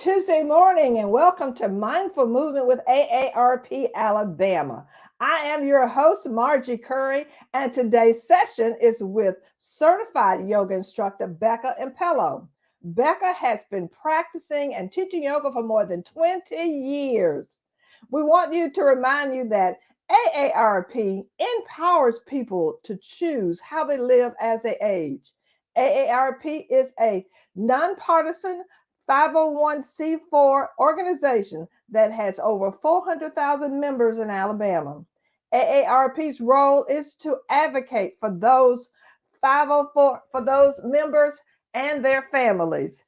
Tuesday morning and welcome to Mindful Movement with AARP Alabama. I am your host, Margie Curry, and today's session is with certified yoga instructor Becca Impello. Becca has been practicing and teaching yoga for more than 20 years. We want you to remind you that AARP empowers people to choose how they live as they age. AARP is a nonpartisan 501c4 organization that has over 400,000 members in Alabama. AARP's role is to advocate for those 504 for those members and their families.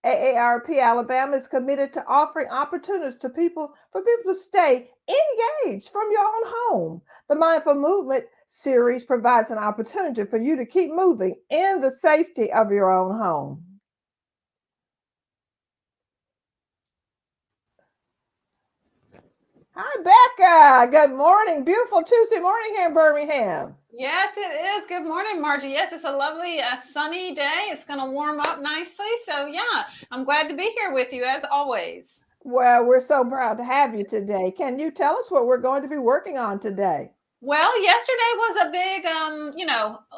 AARP Alabama is committed to offering opportunities to people for people to stay engaged from your own home. The Mindful Movement series provides an opportunity for you to keep moving in the safety of your own home. Hi, Becca. Good morning. Beautiful Tuesday morning here in Birmingham. Yes, it is. Good morning, Margie. Yes, it's a lovely sunny day. It's going to warm up nicely. So, yeah, I'm glad to be here with you as always. Well, we're so proud to have you today. Can you tell us what we're going to be working on today? Well, yesterday was a big,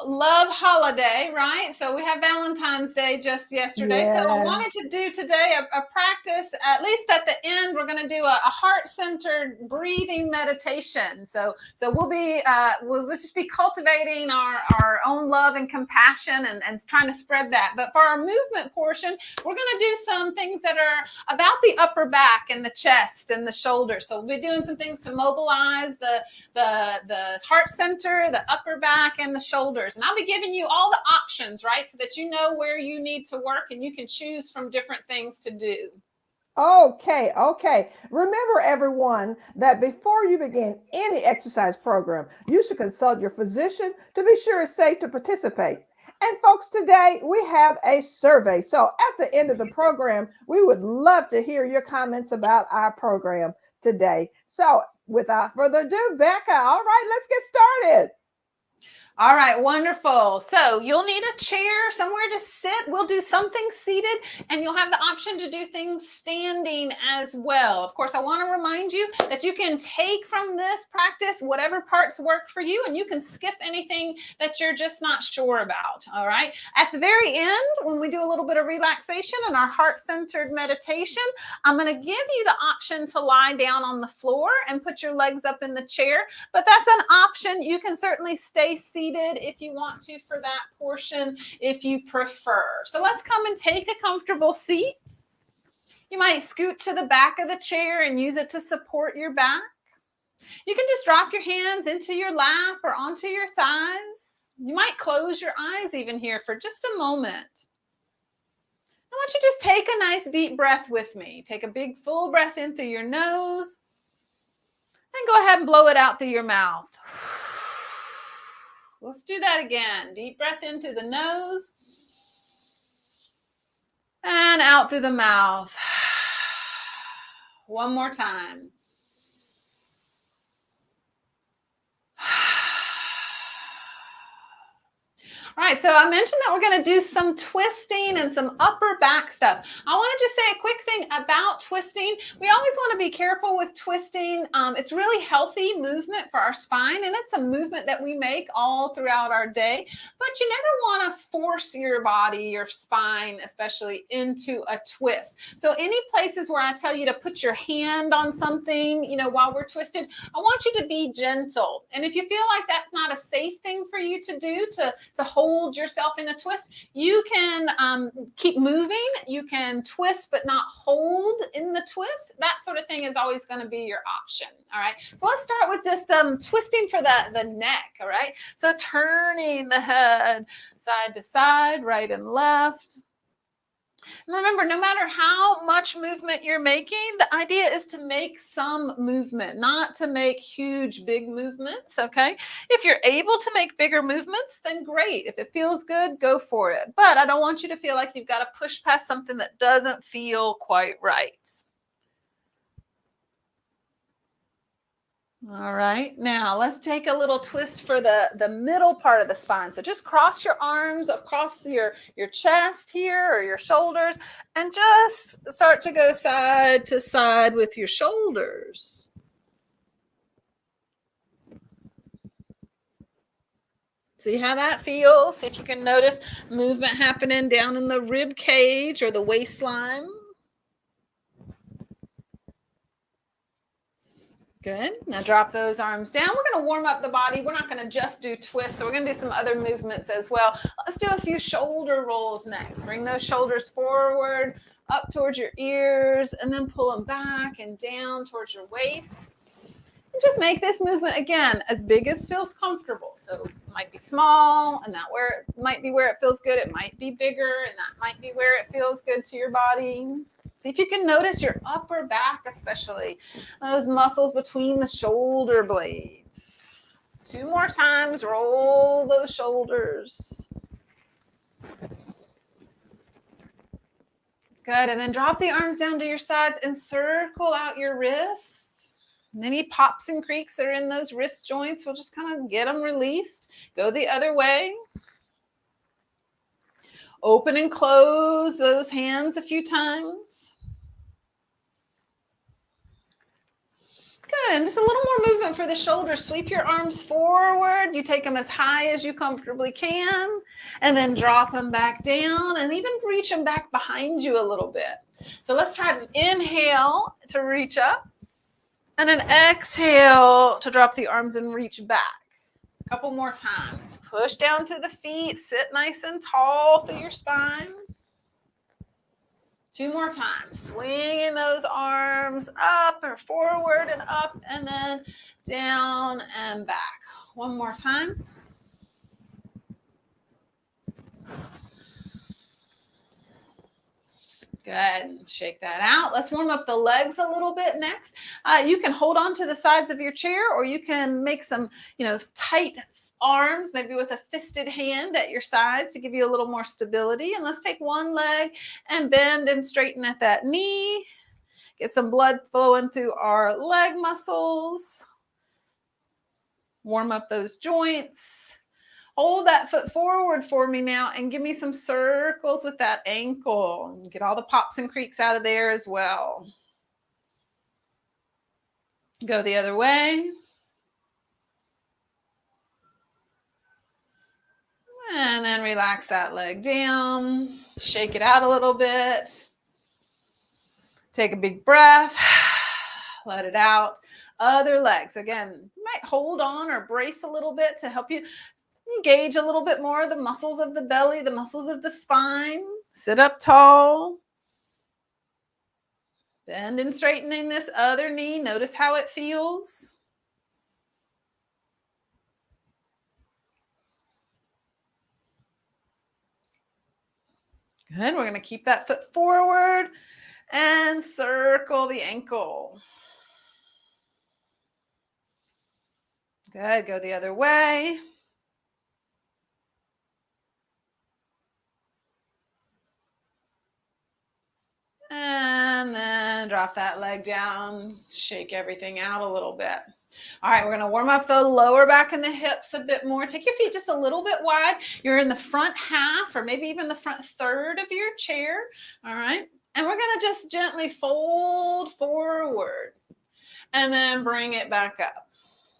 love holiday, right? So we had Valentine's Day just yesterday. So I Yeah. wanted to do today a practice, at least at the end, we're going to do a heart-centered breathing meditation. So we'll just be cultivating our own love and compassion and trying to spread that. But for our movement portion, we're going to do some things that are about the upper back and the chest and the shoulders. So we'll be doing some things to mobilize the heart center, the upper back, and the shoulders. And I'll be giving you all the options, right? So that you know where you need to work and you can choose from different things to do. Okay. Remember, everyone, that before you begin any exercise program, you should consult your physician to be sure it's safe to participate. And folks, today we have a survey. So at the end of the program, we would love to hear your comments about our program today. So without further ado, Becca, all right, let's get started. All right, wonderful. So you'll need a chair, somewhere to sit. We'll do something seated, and you'll have the option to do things standing as well. Of course, I want to remind you that you can take from this practice whatever parts work for you, and you can skip anything that you're just not sure about. All right. At the very end, when we do a little bit of relaxation and our heart-centered meditation, I'm going to give you the option to lie down on the floor and put your legs up in the chair, but that's an option. You can certainly stay seated if you want to for that portion, if you prefer. So let's come and take a comfortable seat. You might scoot to the back of the chair and use it to support your back. You can just drop your hands into your lap or onto your thighs. You might close your eyes even here for just a moment. I want you to just take a nice deep breath with me. Take a big full breath in through your nose and go ahead and blow it out through your mouth. Let's do that again. Deep breath in through the nose and out through the mouth. One more time. All right, so I mentioned that we're going to do some twisting and some upper back stuff. I want to just say a quick thing about twisting. We always want to be careful with twisting. It's really healthy movement for our spine, and it's a movement that we make all throughout our day. But you never want to force your body, your spine especially, into a twist. So any places where I tell you to put your hand on something, while we're twisted, I want you to be gentle. And if you feel like that's not a safe thing for you to do, to hold yourself in a twist, you can keep moving. You can twist but not hold in the twist. That sort of thing is always going to be your option. All right, so let's start with just twisting for the neck. All right, so turning the head side to side, right and left. Remember, no matter how much movement you're making, the idea is to make some movement, not to make huge, big movements, okay? If you're able to make bigger movements, then great. If it feels good, go for it. But I don't want you to feel like you've got to push past something that doesn't feel quite right. All right, now let's take a little twist for the middle part of the spine. So just cross your arms across your chest here or your shoulders and just start to go side to side with your shoulders. See how that feels? See if you can notice movement happening down in the rib cage or the waistline. Good. Now drop those arms down. We're going to warm up the body. We're not going to just do twists. So we're going to do some other movements as well. Let's do a few shoulder rolls next. Bring those shoulders forward, up towards your ears, and then pull them back and down towards your waist. And just make this movement, again, as big as feels comfortable. So it might be small, and that might be where it feels good. It might be bigger, and that might be where it feels good to your body. See if you can notice your upper back, especially those muscles between the shoulder blades. 2 more times, roll those shoulders. Good, and then drop the arms down to your sides and circle out your wrists. And any pops and creaks that are in those wrist joints, we'll just kind of get them released. Go the other way. Open and close those hands a few times. Good, and just a little more movement for the shoulders. Sweep your arms forward. You take them as high as you comfortably can, and then drop them back down, and even reach them back behind you a little bit. So let's try an inhale to reach up, and an exhale to drop the arms and reach back. A couple more times. Push down to the feet. Sit nice and tall through your spine. 2 more times. Swinging those arms up or forward and up and then down and back. 1 more time. Good. Shake that out. Let's warm up the legs a little bit next. You can hold on to the sides of your chair, or you can make some, tight arms, maybe with a fisted hand at your sides to give you a little more stability. And let's take one leg and bend and straighten at that knee. Get some blood flowing through our leg muscles. Warm up those joints. Hold that foot forward for me now and give me some circles with that ankle. Get all the pops and creaks out of there as well. Go the other way. And then relax that leg down. Shake it out a little bit. Take a big breath. Let it out. Other legs. Again, you might hold on or brace a little bit to help you engage a little bit more the muscles of the belly, the muscles of the spine. Sit up tall. Bend and straightening this other knee. Notice how it feels. Good. We're going to keep that foot forward and circle the ankle. Good. Go the other way. And then drop that leg down. Shake everything out a little bit. All right, we're going to warm up the lower back and the hips a bit more. Take your feet just a little bit wide. You're in the front half or maybe even the front third of your chair. All right, and we're going to just gently fold forward and then bring it back up.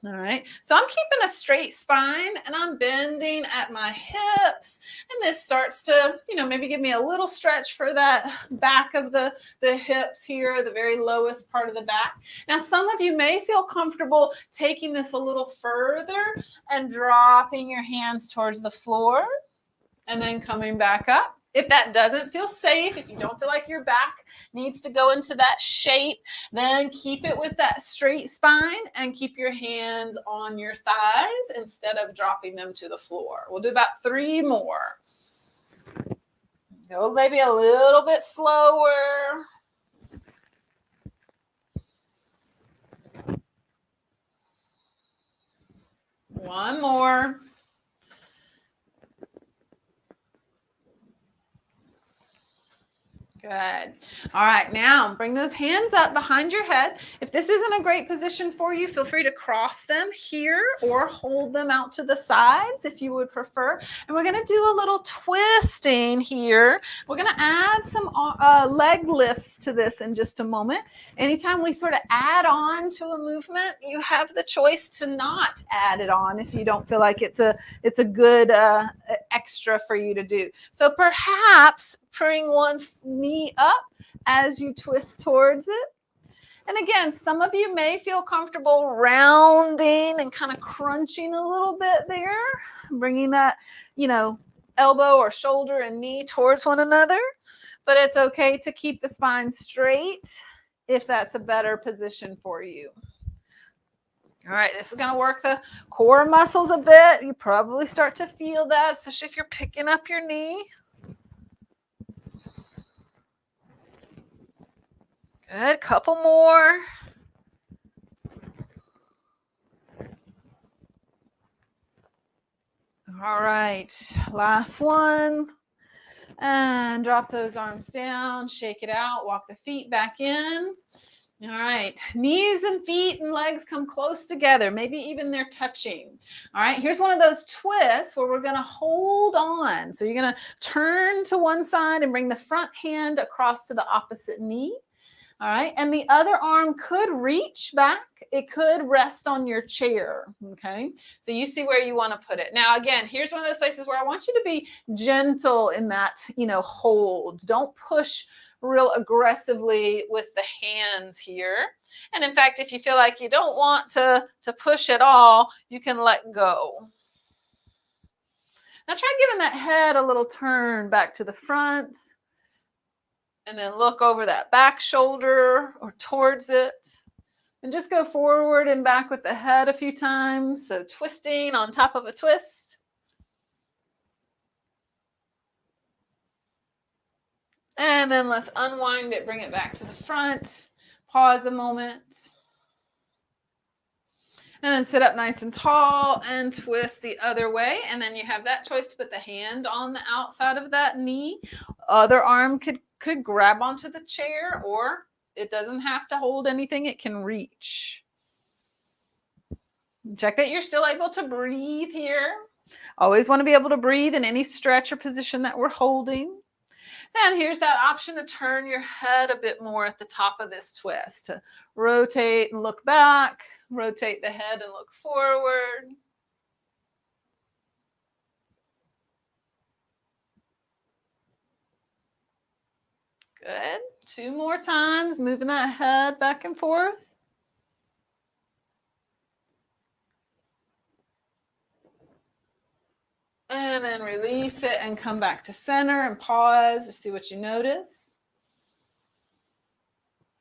All right, so I'm keeping a straight spine and I'm bending at my hips, and this starts to, maybe give me a little stretch for that back of the hips here, the very lowest part of the back. Now, some of you may feel comfortable taking this a little further and dropping your hands towards the floor and then coming back up. If that doesn't feel safe, if you don't feel like your back needs to go into that shape, then keep it with that straight spine and keep your hands on your thighs instead of dropping them to the floor. We'll do about 3 more. Go maybe a little bit slower. One more. Good. All right, now bring those hands up behind your head. If this isn't a great position for you, feel free to cross them here or hold them out to the sides if you would prefer. And we're going to do a little twisting here. We're going to add some leg lifts to this in just a moment. Anytime we sort of add on to a movement, you have the choice to not add it on if you don't feel like it's a good extra for you to do. So perhaps bring one knee up as you twist towards it. And again, some of you may feel comfortable rounding and kind of crunching a little bit there, bringing that, elbow or shoulder and knee towards one another. But it's okay to keep the spine straight if that's a better position for you. All right, this is going to work the core muscles a bit. You probably start to feel that, especially if you're picking up your knee. Good, couple more. All right, last one. And drop those arms down, shake it out, walk the feet back in. All right, knees and feet and legs come close together. Maybe even they're touching. All right, here's one of those twists where we're going to hold on. So you're going to turn to one side and bring the front hand across to the opposite knee. All right, and the other arm could reach back. It could rest on your chair, okay? So you see where you want to put it. Now, again, here's one of those places where I want you to be gentle in that, hold. Don't push real aggressively with the hands here. And in fact, if you feel like you don't want to push at all, you can let go. Now try giving that head a little turn back to the front. And then look over that back shoulder or towards it. And just go forward and back with the head a few times. So twisting on top of a twist. And then let's unwind it, bring it back to the front. Pause a moment. And then sit up nice and tall and twist the other way. And then you have that choice to put the hand on the outside of that knee. Other arm could grab onto the chair, or it doesn't have to hold anything. It can reach. Check that you're still able to breathe here. Always want to be able to breathe in any stretch or position that we're holding. And here's that option to turn your head a bit more at the top of this twist, to rotate and look back, rotate the head and look forward. Good. 2 more times, moving that head back and forth. And then release it and come back to center and pause to see what you notice.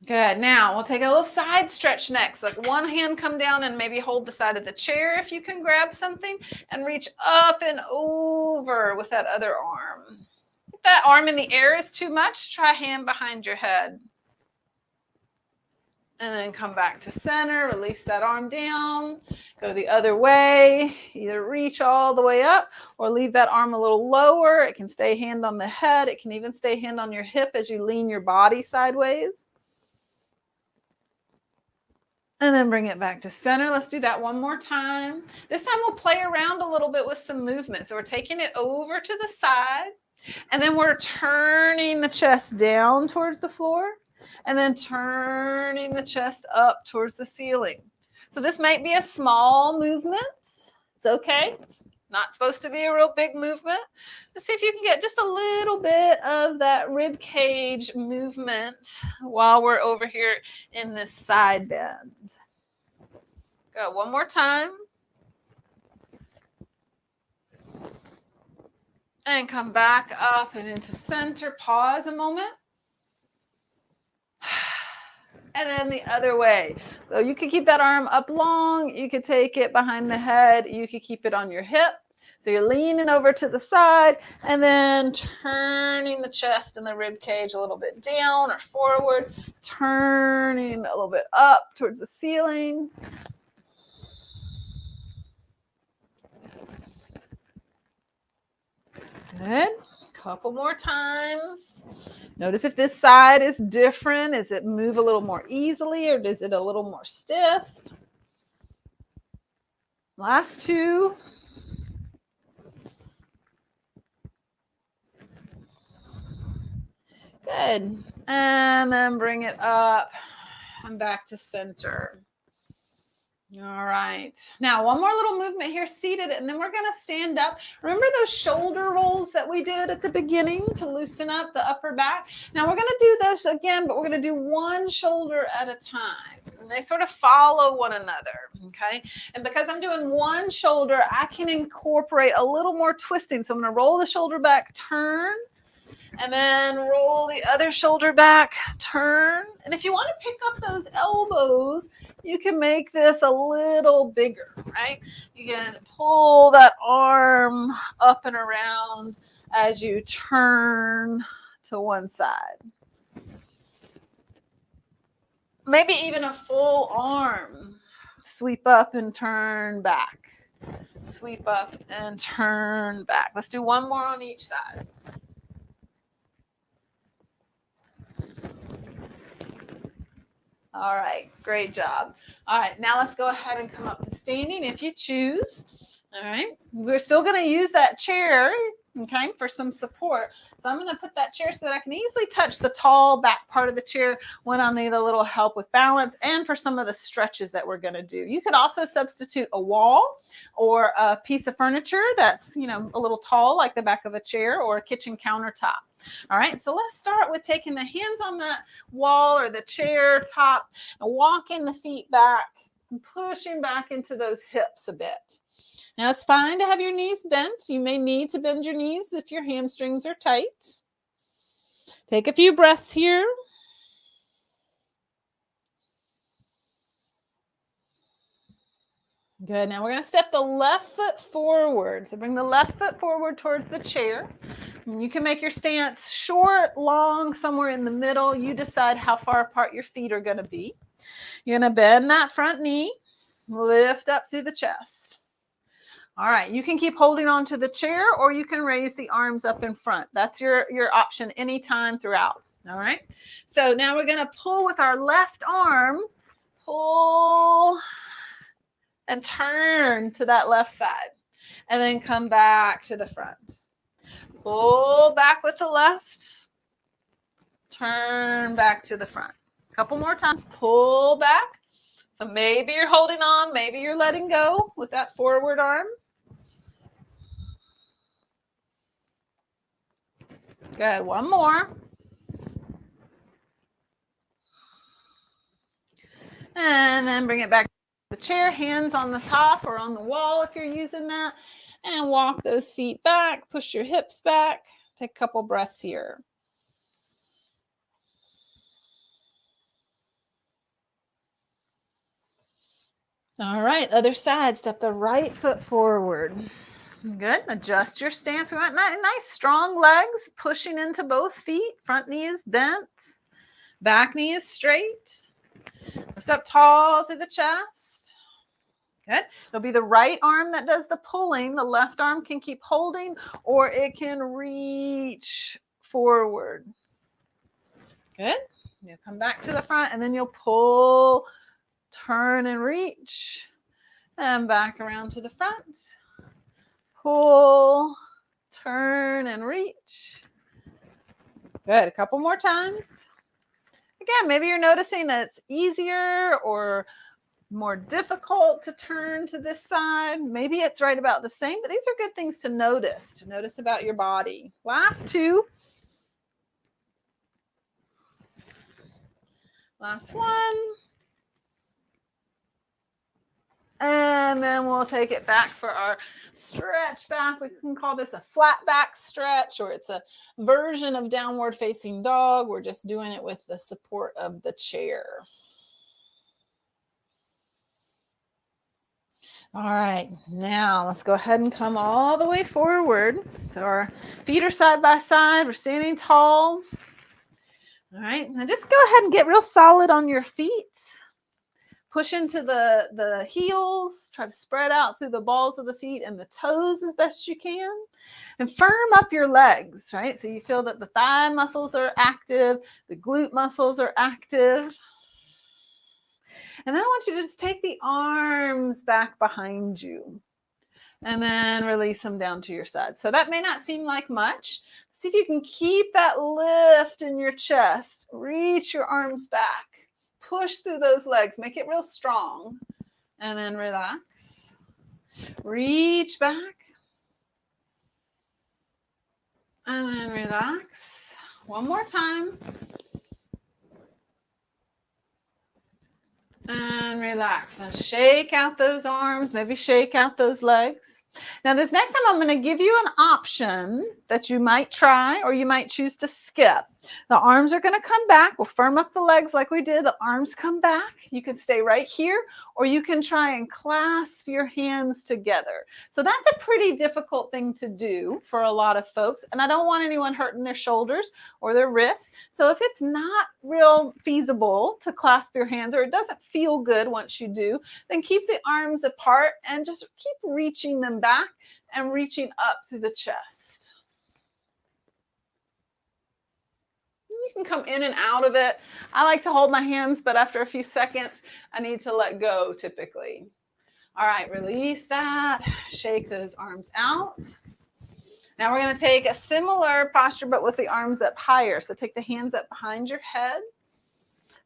Good. Now we'll take a little side stretch next. Like one hand come down and maybe hold the side of the chair if you can grab something, and reach up and over with that other arm. If that arm in the air is too much, try hand behind your head. And then come back to center, release that arm down, go the other way, either reach all the way up or leave that arm a little lower. It can stay hand on the head. It can even stay hand on your hip as you lean your body sideways. And then bring it back to center. Let's do that one more time. This time we'll play around a little bit with some movement. So we're taking it over to the side, and then we're turning the chest down towards the floor, and then turning the chest up towards the ceiling. So this might be a small movement. It's okay. It's not supposed to be a real big movement. Just see if you can get just a little bit of that rib cage movement while we're over here in this side bend. Go one more time. And come back up and into center. Pause a moment. And then the other way. So you could keep that arm up long. You could take it behind the head. You could keep it on your hip. So you're leaning over to the side and then turning the chest and the rib cage a little bit down or forward, turning a little bit up towards the ceiling. Good. Couple more times. Notice if this side is different. Does it move a little more easily or is it a little more stiff? Last two. Good. And then bring it up and back to center. All right. Now, one more little movement here, seated, and then we're going to stand up. Remember those shoulder rolls that we did at the beginning to loosen up the upper back? Now, we're going to do this again, but we're going to do one shoulder at a time. And they sort of follow one another, okay? And because I'm doing one shoulder, I can incorporate a little more twisting. So I'm going to roll the shoulder back, turn, and then roll the other shoulder back, turn. And if you want to pick up those elbows, you can make this a little bigger, right? You can pull that arm up and around as you turn to one side. Maybe even a full arm. Sweep up and turn back. Sweep up and turn back. Let's do one more on each side. All right, great job. All right, now let's go ahead and come up to standing if you choose. All right, we're still going to use that chair, okay, for some support. So I'm going to put that chair so that I can easily touch the tall back part of the chair when I need a little help with balance and for some of the stretches that we're going to do. You could also substitute a wall or a piece of furniture that's, you know, a little tall like the back of a chair or a kitchen countertop. All right, so let's start with taking the hands on that wall or the chair top and walking the feet back and pushing back into those hips a bit. Now, it's fine to have your knees bent. You may need to bend your knees if your hamstrings are tight. Take a few breaths here. Good. Now we're going to step the left foot forward. So bring the left foot forward towards the chair. And you can make your stance short, long, somewhere in the middle. You decide how far apart your feet are going to be. You're going to bend that front knee, lift up through the chest. All right, you can keep holding on to the chair or you can raise the arms up in front. That's your option anytime throughout. All right, so now we're going to pull with our left arm, pull and turn to that left side and then come back to the front. Pull back with the left, turn back to the front. A couple more times, pull back. So maybe you're holding on, maybe you're letting go with that forward arm. Good, one more. And then bring it back to the chair, hands on the top or on the wall if you're using that. And walk those feet back, push your hips back. Take a couple breaths here. All right, other side, step the right foot forward. Good, adjust your stance. We want nice strong legs, pushing into both feet. Front knee is bent, back knee is straight. Lift up tall through the chest. Good. It'll be the right arm that does the pulling. The left arm can keep holding or it can reach forward. Good. You'll come back to the front and then you'll pull, turn and reach. And back around to the front. Pull, turn and reach. Good. A couple more times. Again, maybe you're noticing that it's easier or more difficult to turn to this side. Maybe it's right about the same, but these are good things to notice about your body. Last two. Last one. And then we'll take it back for our stretch back. We can call this a flat back stretch, or it's a version of downward facing dog. We're just doing it with the support of the chair. All right, now let's go ahead and come all the way forward. So our feet are side by side. We're standing tall. All right, now just go ahead and get real solid on your feet. Push into the heels. Try to spread out through the balls of the feet and the toes as best you can. And firm up your legs, right? So you feel that the thigh muscles are active, the glute muscles are active. And then I want you to just take the arms back behind you. And then release them down to your sides. So that may not seem like much. See if you can keep that lift in your chest. Reach your arms back. Push through those legs. Make it real strong. And then relax. Reach back. And then relax. One more time. And relax. Now shake out those arms. Maybe shake out those legs. Now this next time I'm going to give you an option that you might try or you might choose to skip. The arms are going to come back. We'll firm up the legs like we did. The arms come back. You can stay right here or you can try and clasp your hands together. So that's a pretty difficult thing to do for a lot of folks. And I don't want anyone hurting their shoulders or their wrists. So if it's not real feasible to clasp your hands or it doesn't feel good once you do, then keep the arms apart and just keep reaching them back and reaching up through the chest. You can come in and out of it. I like to hold my hands, but after a few seconds, I need to let go typically. All right, release that. Shake those arms out. Now we're going to take a similar posture, but with the arms up higher. So take the hands up behind your head.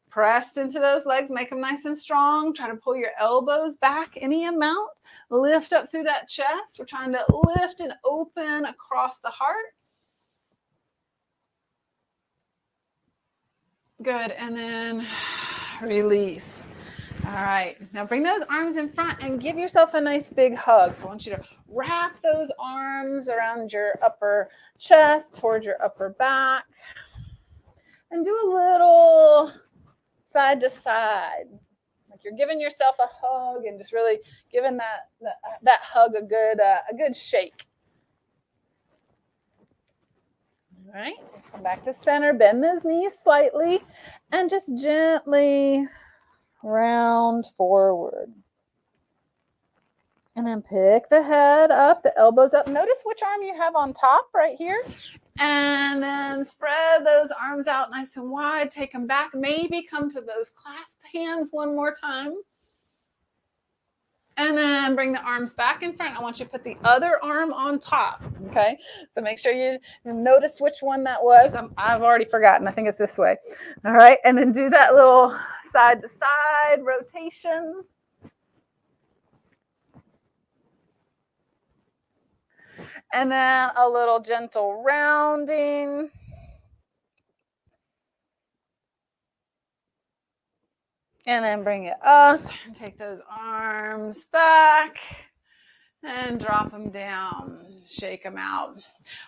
Pressed into those legs, make them nice and strong. Try to pull your elbows back any amount. Lift up through that chest. We're trying to lift and open across the heart. Good, and then release. All right, now bring those arms in front and give yourself a nice big hug. So I want you to wrap those arms around your upper chest, towards your upper back, and do a little side to side. Like you're giving yourself a hug and just really giving that hug a good shake. All right, come back to center, bend those knees slightly, and just gently round forward. And then pick the head up, the elbows up. Notice which arm you have on top right here. And then spread those arms out nice and wide. Take them back. Maybe come to those clasped hands one more time. And then bring the arms back in front. I want you to put the other arm on top, okay? So make sure you notice which one that was. I've already forgotten. I think it's this way. All right, and then do that little side-to-side rotation. And then a little gentle rounding. And then bring it up and take those arms back and drop them down. Shake them out.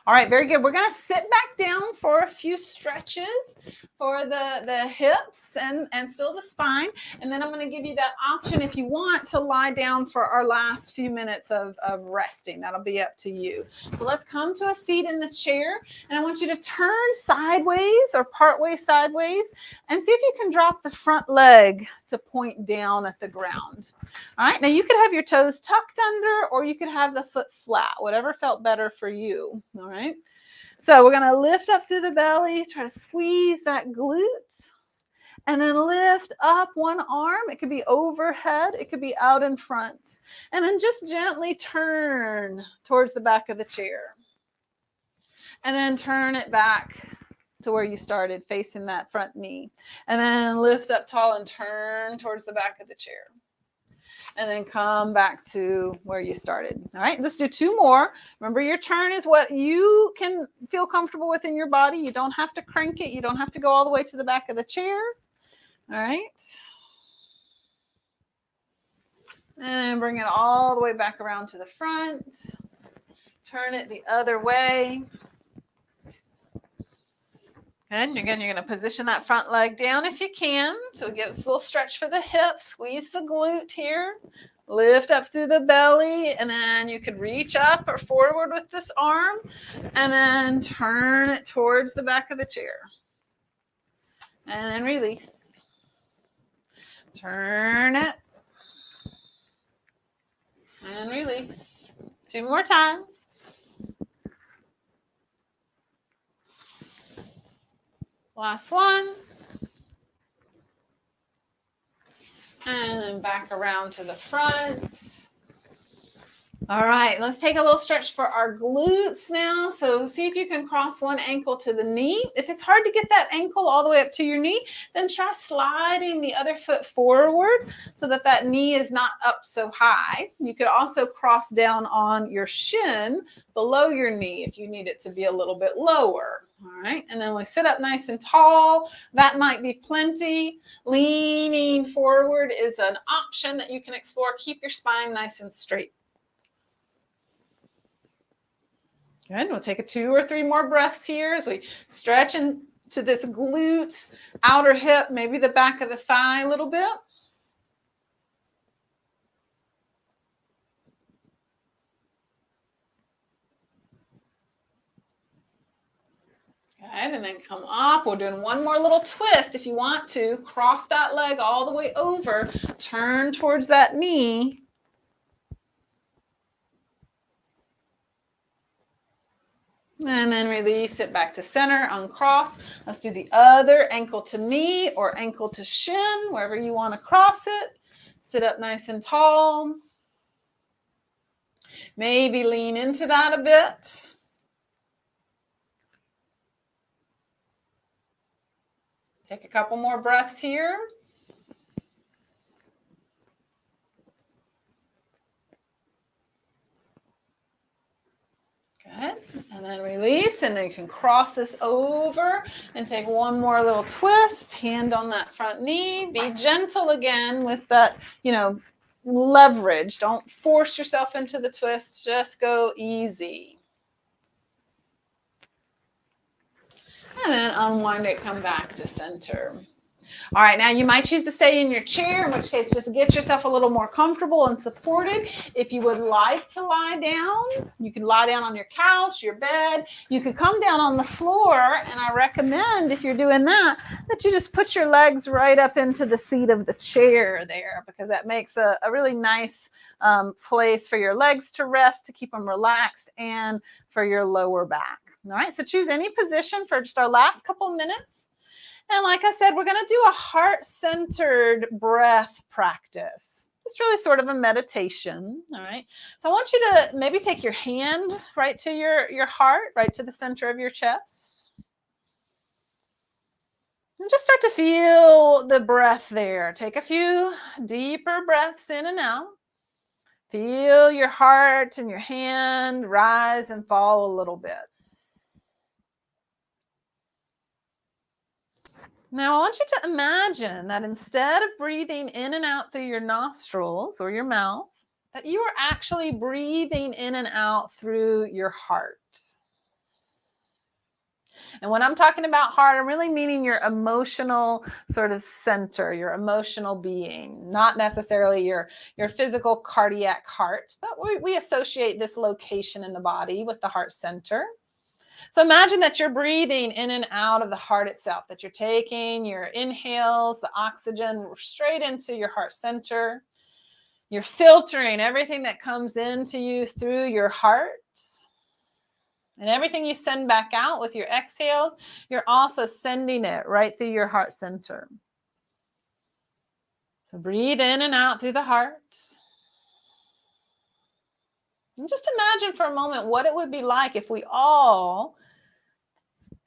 All right, very good. We're going to sit back down for a few stretches for the hips and still the spine. And then I'm going to give you that option if you want to lie down for our last few minutes of resting. That'll be up to you. So let's come to a seat in the chair. And I want you to turn sideways or partway sideways and see if you can drop the front leg to point down at the ground. All right, now you could have your toes tucked under or you could have the foot flat, whatever felt better for you. All right, so we're going to lift up through the belly, try to squeeze that glute, and then lift up one arm. It could be overhead, it could be out in front, and then just gently turn towards the back of the chair, and then turn it back to where you started, facing that front knee, and then lift up tall and turn towards the back of the chair. And then come back to where you started. All right, let's do two more. Remember, your turn is what you can feel comfortable with in your body. You don't have to crank it. You don't have to go all the way to the back of the chair. All right. And bring it all the way back around to the front. Turn it the other way. Good. Again, you're going to position that front leg down if you can. So get a little stretch for the hip. Squeeze the glute here. Lift up through the belly. And then you could reach up or forward with this arm. And then turn it towards the back of the chair. And then release. Turn it. And release. 2 more times. Last one. And then back around to the front. All right, let's take a little stretch for our glutes now. So see if you can cross one ankle to the knee. If it's hard to get that ankle all the way up to your knee, then try sliding the other foot forward so that that knee is not up so high. You could also cross down on your shin below your knee if you need it to be a little bit lower. All right, and then we sit up nice and tall. That might be plenty. Leaning forward is an option that you can explore. Keep your spine nice and straight. Good. We'll take a 2 or 3 more breaths here as we stretch into this glute, outer hip, maybe the back of the thigh a little bit. Good. And then come up. We're doing one more little twist. If you want to, cross that leg all the way over. Turn towards that knee. And then release it back to center, uncross. Let's do the other ankle to knee or ankle to shin, wherever you want to cross it. Sit up nice and tall. Maybe lean into that a bit. Take a couple more breaths here. Good. And then release, and then you can cross this over and take one more little twist. Hand on that front knee. Be gentle again with that, leverage. Don't force yourself into the twist. Just go easy. And then unwind it, come back to center. All right, now you might choose to stay in your chair, in which case just get yourself a little more comfortable and supported. If you would like to lie down, you can lie down on your couch, your bed. You could come down on the floor, and I recommend, if you're doing that you just put your legs right up into the seat of the chair there, because that makes a really nice place for your legs to rest, to keep them relaxed, and for your lower back. All right, so choose any position for just our last couple minutes. And like I said, we're going to do a heart-centered breath practice. It's really sort of a meditation, all right? So I want you to maybe take your hand right to your heart, right to the center of your chest. And just start to feel the breath there. Take a few deeper breaths in and out. Feel your heart and your hand rise and fall a little bit. Now, I want you to imagine that instead of breathing in and out through your nostrils or your mouth, that you are actually breathing in and out through your heart. And when I'm talking about heart, I'm really meaning your emotional sort of center, your emotional being, not necessarily your physical cardiac heart, but we associate this location in the body with the heart center. So imagine that you're breathing in and out of the heart itself, that you're taking your inhales, the oxygen straight into your heart center. You're filtering everything that comes into you through your heart. And everything you send back out with your exhales, you're also sending it right through your heart center. So breathe in and out through the heart. And just imagine for a moment what it would be like if we all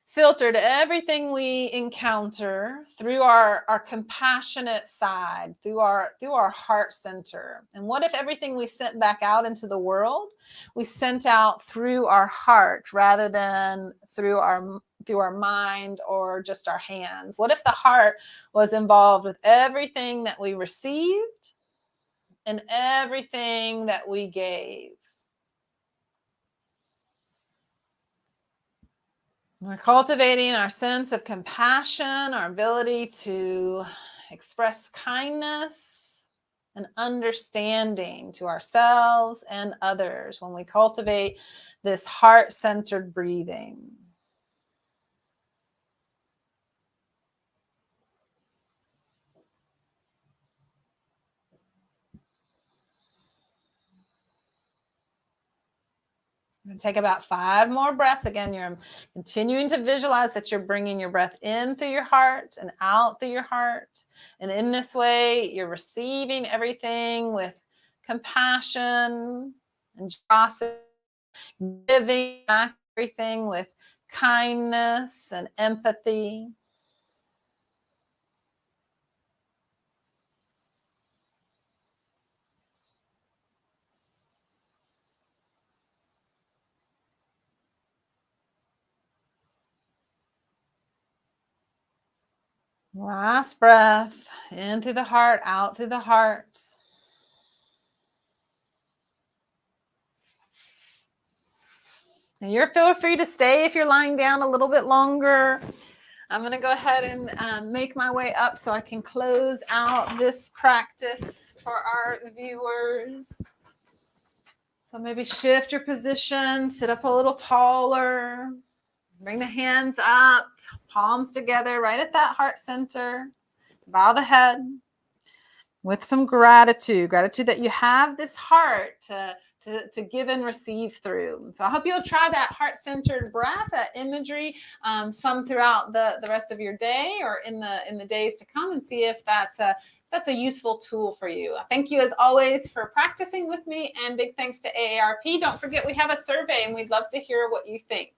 filtered everything we encounter through our compassionate side, through our heart center. And what if everything we sent back out into the world, we sent out through our heart rather than through our mind or just our hands? What if the heart was involved with everything that we received and everything that we gave? We're cultivating our sense of compassion, our ability to express kindness and understanding to ourselves and others when we cultivate this heart-centered breathing. Take about 5 more breaths. Again, you're continuing to visualize that you're bringing your breath in through your heart and out through your heart. And in this way, you're receiving everything with compassion and generosity, giving back everything with kindness and empathy. Last breath, in through the heart, out through the heart. And you're feel free to stay if you're lying down a little bit longer. I'm going to go ahead and make my way up so I can close out this practice for our viewers. So maybe shift your position, sit up a little taller. Bring the hands up, palms together, right at that heart center. Bow the head with some gratitude that you have this heart to give and receive through. So I hope you'll try that heart-centered breath, that imagery, some throughout the rest of your day or in the days to come, and see if that's a useful tool for you. Thank you as always for practicing with me, and big thanks to AARP. Don't forget we have a survey and we'd love to hear what you think.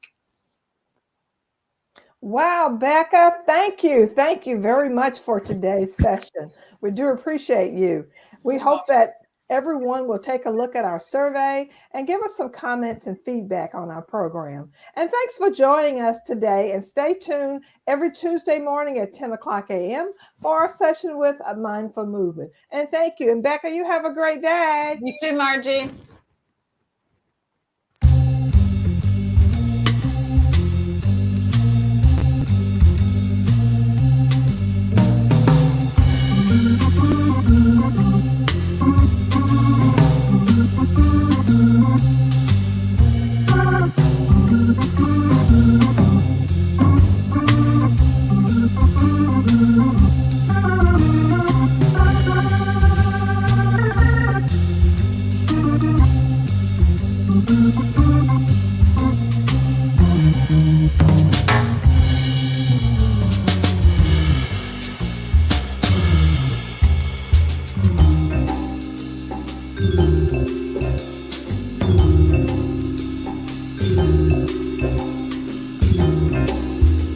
Wow, Becca, thank you. Thank you very much for today's session. We do appreciate you. We hope that everyone will take a look at our survey and give us some comments and feedback on our program. And thanks for joining us today. And stay tuned every Tuesday morning at 10 o'clock a.m. for our session with a mindful movement. And thank you. And Becca, you have a great day. You too, Margie.